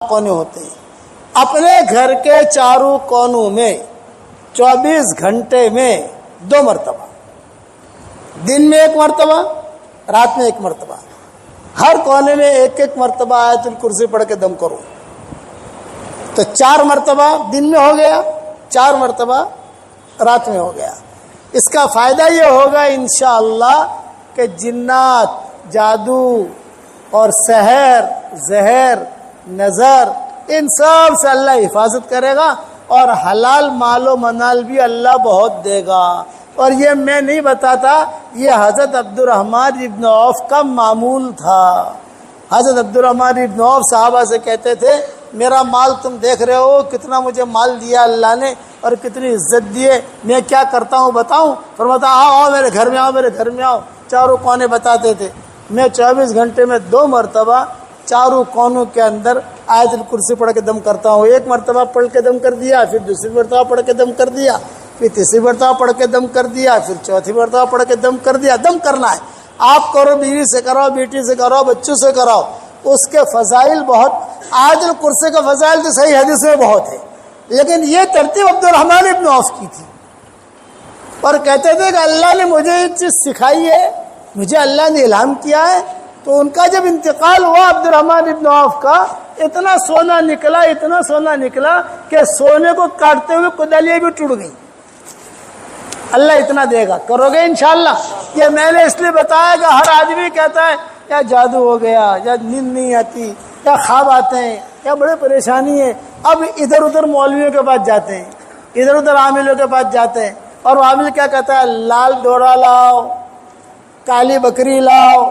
कोने होते हैं। अपने घर के चारों कोनों में 24 घंटे में 2 मरतबा, दिन में 1 मरतबा, रात में 1 मरतबा, हर कोने में 1-1 मरतबा आयतुल कुर्सी पढ़ के दम करो तो 4 मरतबा दिन में हो गया, 4 मरतबा रात में हो गया। इसका फायदा ये होगा इंशाअल्लाह कि जिन्नात, जादू और सहर, जहर, नजर, इन सब से अल्लाह हिफाजत करेगा और हलाल मालो मनाल भी अल्लाह बहुत देगा। और ये मैं नहीं बताता, ये हजरत अब्दुर्रहमान इब्न औफ का मामूल था। हजरत अब्दुर्रहमान इब्न औफ साहबा से कहते थे, मेरा माल तुम देख रहे हो, कितना मुझे माल दिया अल्लाह ने और कितनी इज्जत दिए, मैं क्या करता हूँ बताऊँ? फरमाता आओ मेरे घर में आओ, मेरे घर में आओ। चारों कोने बताते थे, मैं 24 घंटे में 2 मरतबा चारों कोनों के अंदर आयतुल कुर्सी पढ़ के दम करता हूँ। 1 मरतबा पढ़ के दम कर दिया, फिर दूसरी मरतबा पढ़ के दम कर दिया, फिर तीसरी मरतबा पढ़ के दम कर दिया, फिर चौथी मरतबा पढ़ के दम कर दिया। दम करना है, आप करो, बीवी से कराओ, बेटी से कराओ, बच्चों से कराओ। उसके फजाइल बहुत, आयतुल कुर्सी का फजाइल तो सही हदीस में बहुत है, लेकिन ये तरतीब अब्दुर्रहमान इब्न औफ की थी। और कहते थे कि अल्लाह ने मुझे ये चीज़ सिखाई है, मुझे अल्लाह ने इल्हाम किया है। तो उनका जब इंतकाल हुआ अब्दुर्रहमान इब्न औफ का, इतना सोना निकला, इतना सोना निकला कि सोने को काटते हुए कुदालियाँ भी टूट गई। अल्लाह इतना देगा, करोगे इंशाअल्लाह। ये मैंने इसलिए बताया कि हर आदमी कहता है या जादू हो गया, या नींद नहीं आती, या ख्वाब आते हैं, या बड़े परेशानी है। अब इधर उधर मौलवियों के पास जाते हैं, इधर उधर आमिलों के पास जाते हैं, और वो आमिल क्या कहता है, लाल डोरा लाओ, काली बकरी लाओ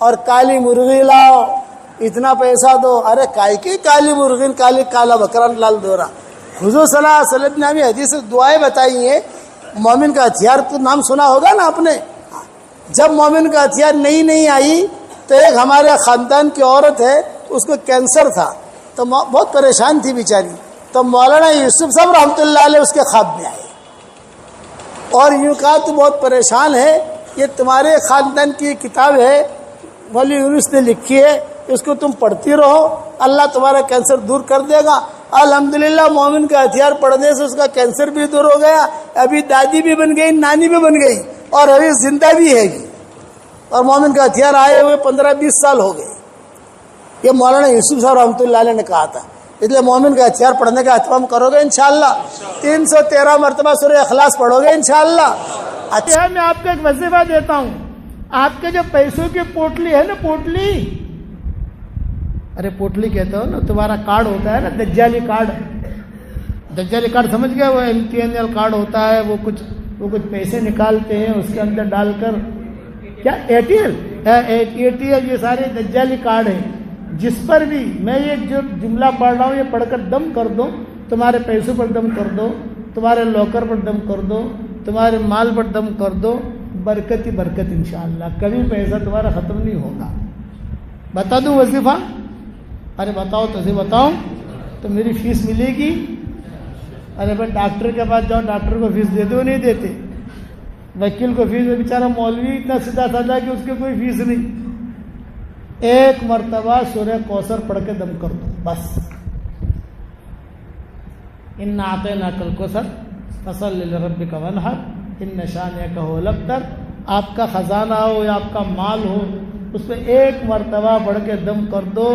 और काली मुर्गी लाओ, इतना पैसा दो। अरे काय की काली मुर्गी, काली काला बकरा, लाल डोरा? हुजूर सल्लल्लाहु अलैहि वसल्लम ने हमें हदीस दुआएं बताई हैं। मोमिन का हथियार तो नाम सुना होगा ना आपने। जब मोमिन का हथियार नई आई तो एक हमारे ख़ानदान की औरत है, उसको कैंसर था, तो बहुत परेशान थी बेचारी। तो मौलाना यूसुफ साहब रहमतुल्लाह अलैह उसके ख्वाब में आए और यूँ कहा तू बहुत परेशान है, ये तुम्हारे ख़ानदान की किताब है, मौलवी यूनुस ने लिखी है, इसको तुम पढ़ती रहो, अल्लाह तुम्हारा कैंसर दूर कर देगा। अल्हम्दुलिल्लाह मोमिन का हथियार पढ़ने से उसका कैंसर भी दूर हो गया। अभी दादी भी बन गई, नानी भी बन गई और अभी जिंदा भी है। और मोमिन का हथियार आए हुए 15-20 साल हो गए। ये मौलाना यूसुफ साहब रहमतुल्लाह अलैह ने कहा था। इसलिए मोमिन का हथियार पढ़ने का एहतमाम करोगे इंशाअल्लाह। 313 मरतबा सूरह इखलास पढ़ोगे इंशाअल्लाह। अच्छा, मैं आपको एक वजीफा देता हूँ। आपके जो पैसों की पोटली है ना, पोटली, अरे पोटली कहते हो ना, तुम्हारा कार्ड होता है ना, दज्जाली कार्ड। दज्जाली कार्ड समझ गए? वो MTNL कार्ड होता है, वो कुछ पैसे निकालते हैं उसके अंदर डालकर, क्या ATL, ये सारे दज्जाली कार्ड हैं। जिस पर भी मैं ये जो जुमला पढ़ रहा हूँ, ये पढ़कर दम कर दो, तुम्हारे पैसों पर दम कर दो, तुम्हारे लॉकर पर दम कर दो, तुम्हारे माल पर दम कर दो, बरकत ही बरकत इंशाअल्लाह। कभी पैसा तुम्हारा ख़त्म नहीं होगा। बता दूँ वजीफा? अरे बताओ तो सही, बताओ तो मेरी फीस मिलेगी। अरे भाई डॉक्टर के पास जाओ, डॉक्टर को फीस देते हो नहीं देते, वकील को फीस, बेचारा मौलवी इतना सीधा साधा कि उसकी कोई फीस नहीं। 1 मरतबा सूरह कौसर पढ़ के दम कर दो बस। इन्ना आतैनाकल कौसर फसल्लि लिरब्बिका वन्हर इन्न शानिअका हुवल अब्तर। आपका खजाना हो या आपका माल हो, उस पर 1 मरतबा पढ़ के दम कर दो,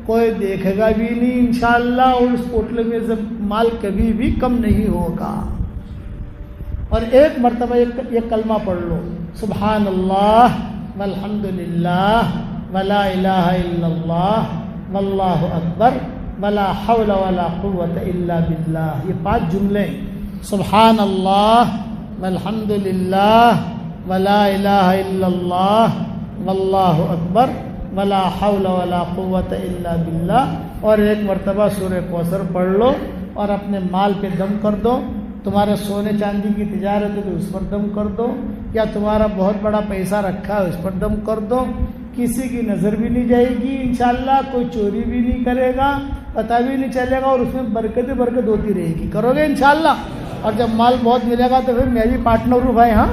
कोई देखेगा भी नहीं इंशाअल्लाह, और उस पोटले में से माल कभी भी कम नहीं होगा। और 1 मरतबा ये कलमा पढ़ लो, सुब्हानल्लाह वल्हम्दुलिल्लाह वला इलाहा इल्लल्लाह वल्लाहु अकबर वला हौला वला कुव्वता इल्ला बिल्लाह। ये 5 जुमले, सुब्हानल्लाह वल्हम्दुलिल्लाह वला इलाहा इल्लल्लाह वल्लाहु अकबर वला हौला वला कुव्वता इल्ला बिल्लाह। और 1 मरतबा सूरह कौसर पढ़ लो और अपने माल पे दम कर दो। तुम्हारे सोने चांदी की तिजारत है तो उस पर दम कर दो, या तुम्हारा बहुत बड़ा पैसा रखा है उस पर दम कर दो। किसी की नज़र भी नहीं जाएगी इंशाअल्लाह, कोई चोरी भी नहीं करेगा, पता भी नहीं चलेगा, और उसमें बरकत होती रहेगी। करोगे इंशाअल्लाह। और जब माल बहुत मिलेगा तो फिर मैं भी पार्टनर हूँ भाई। हाँ।